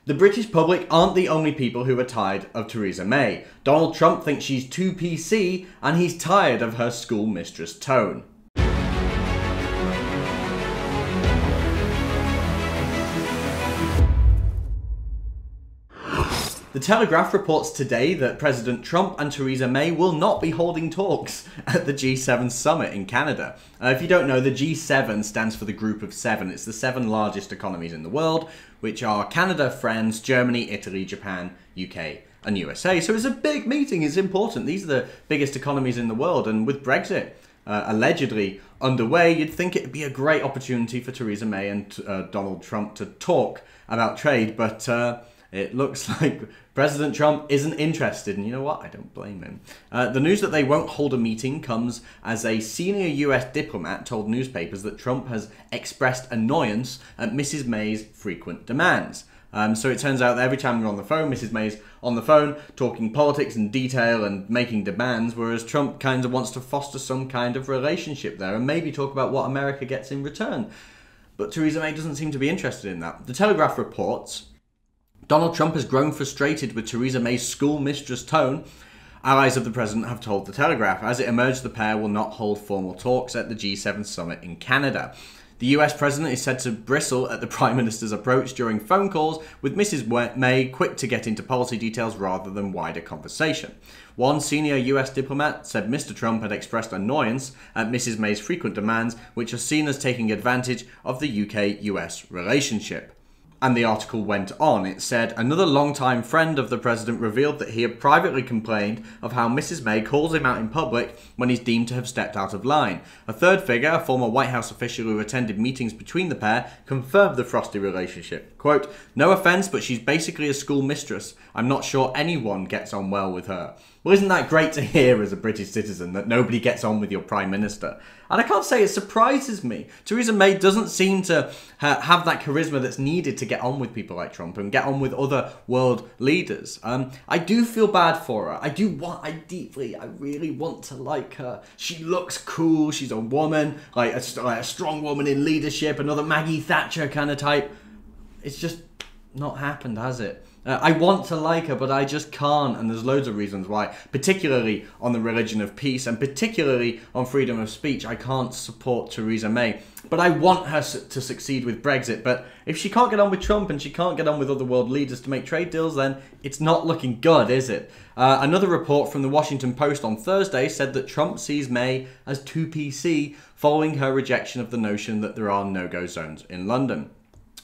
The British public aren't the only people who are tired of Theresa May. Donald Trump thinks she's too PC, and he's tired of her schoolmistress tone. The Telegraph reports today that President Trump and Theresa May will not be holding talks at the G7 summit in Canada. If you don't know, the G7 stands for the Group of Seven. It's the 7 largest economies in the world, which are Canada, France, Germany, Italy, Japan, UK, and USA. So it's a big meeting. It's important. These are the biggest economies in the world. And with Brexit allegedly underway, you'd think it'd be a great opportunity for Theresa May and Donald Trump to talk about trade. But it looks like President Trump isn't interested, and you know what? I don't blame him. The news that they won't hold a meeting comes as a senior US diplomat told newspapers that Trump has expressed annoyance at Mrs. May's frequent demands. So it turns out that every time you're on the phone, Mrs. May's on the phone talking politics in detail and making demands, whereas Trump kind of wants to foster some kind of relationship there and maybe talk about what America gets in return. But Theresa May doesn't seem to be interested in that. The Telegraph reports Donald Trump has grown frustrated with Theresa May's schoolmistress tone. Allies of the president have told the Telegraph. As it emerged, the pair will not hold formal talks at the G7 summit in Canada. The US president is said to bristle at the Prime Minister's approach during phone calls, with Mrs. May quick to get into policy details rather than wider conversation. One senior US diplomat said Mr. Trump had expressed annoyance at Mrs. May's frequent demands, which are seen as taking advantage of the UK-US relationship. And the article went on. It said, another longtime friend of the president revealed that he had privately complained of how Mrs. May calls him out in public when he's deemed to have stepped out of line. A third figure, a former White House official who attended meetings between the pair, confirmed the frosty relationship. Quote, no offense, but she's basically a schoolmistress. I'm not sure anyone gets on well with her. Well, isn't that great to hear as a British citizen, that nobody gets on with your Prime Minister? And I can't say it surprises me. Theresa May doesn't seem to have that charisma that's needed to get on with people like Trump and get on with other world leaders. I do feel bad for her. I really want to like her. She looks cool. She's a woman, like a strong woman in leadership, another Maggie Thatcher kind of type. It's just not happened, has it? I want to like her, but I just can't, and there's loads of reasons why, particularly on the religion of peace, and particularly on freedom of speech. I can't support Theresa May, but I want her to succeed with Brexit. But if she can't get on with Trump, and she can't get on with other world leaders to make trade deals, then it's not looking good, is it? Another report from the Washington Post on Thursday said that Trump sees May as too PC, following her rejection of the notion that there are no-go zones in London.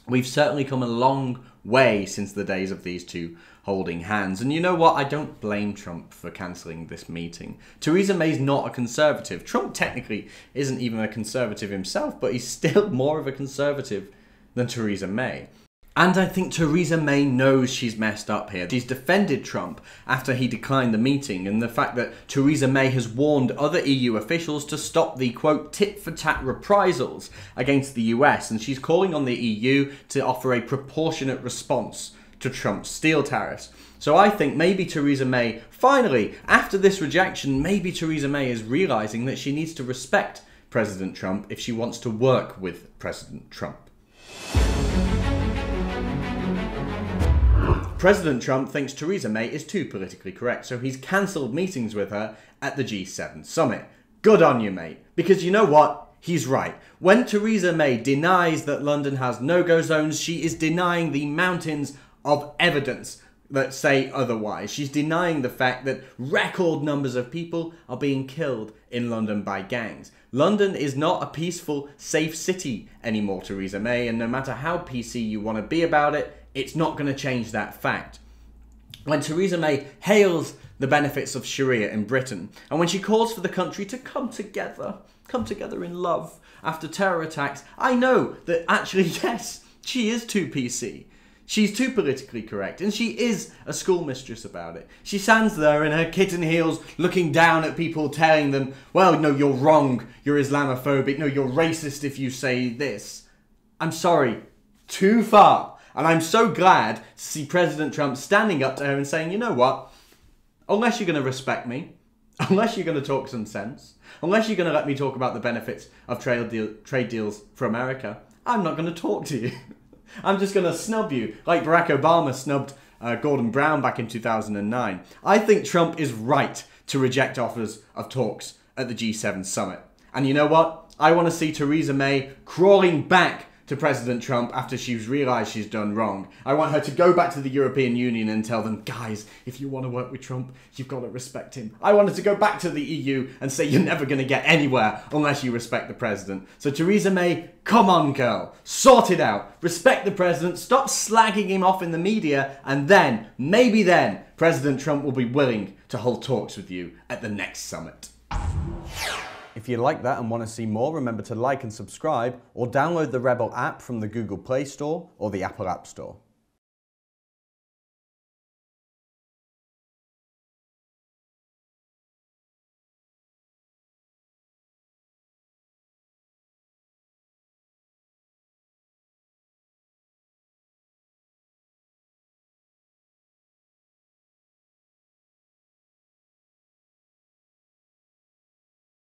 We've certainly come a long way since the days of these two holding hands. And you know what? I don't blame Trump for cancelling this meeting. Theresa May's not a conservative. Trump technically isn't even a conservative himself, but he's still more of a conservative than Theresa May. And I think Theresa May knows she's messed up here. She's defended Trump after he declined the meeting, and the fact that Theresa May has warned other EU officials to stop the, quote, tit-for-tat reprisals against the US, and she's calling on the EU to offer a proportionate response to Trump's steel tariffs. So I think maybe Theresa May, finally, after this rejection, maybe Theresa May is realising that she needs to respect President Trump if she wants to work with President Trump. President Trump thinks Theresa May is too politically correct, so he's cancelled meetings with her at the G7 summit. Good on you, mate. Because you know what? He's right. When Theresa May denies that London has no-go zones, she is denying the mountains of evidence that say otherwise. She's denying the fact that record numbers of people are being killed in London by gangs. London is not a peaceful, safe city anymore, Theresa May, and no matter how PC you want to be about it, it's not going to change that fact. When Theresa May hails the benefits of Sharia in Britain, and when she calls for the country to come together in love after terror attacks, I know that actually, yes, she is too PC. She's too politically correct, and she is a schoolmistress about it. She stands there in her kitten heels looking down at people, telling them, well, no, you're wrong, you're Islamophobic, no, you're racist if you say this. I'm sorry, too far. And I'm so glad to see President Trump standing up to her and saying, you know what, unless you're going to respect me, unless you're going to talk some sense, unless you're going to let me talk about the benefits of trade deals for America, I'm not going to talk to you. I'm just going to snub you, like Barack Obama snubbed Gordon Brown back in 2009. I think Trump is right to reject offers of talks at the G7 summit. And you know what? I want to see Theresa May crawling back to President Trump after she's realised she's done wrong. I want her to go back to the European Union and tell them, guys, if you want to work with Trump, you've got to respect him. I want her to go back to the EU and say you're never going to get anywhere unless you respect the president. So Theresa May, come on, girl. Sort it out. Respect the president. Stop slagging him off in the media. And then, maybe then, President Trump will be willing to hold talks with you at the next summit. If you like that and want to see more, remember to like and subscribe or download the Rebel app from the Google Play Store or the Apple App Store.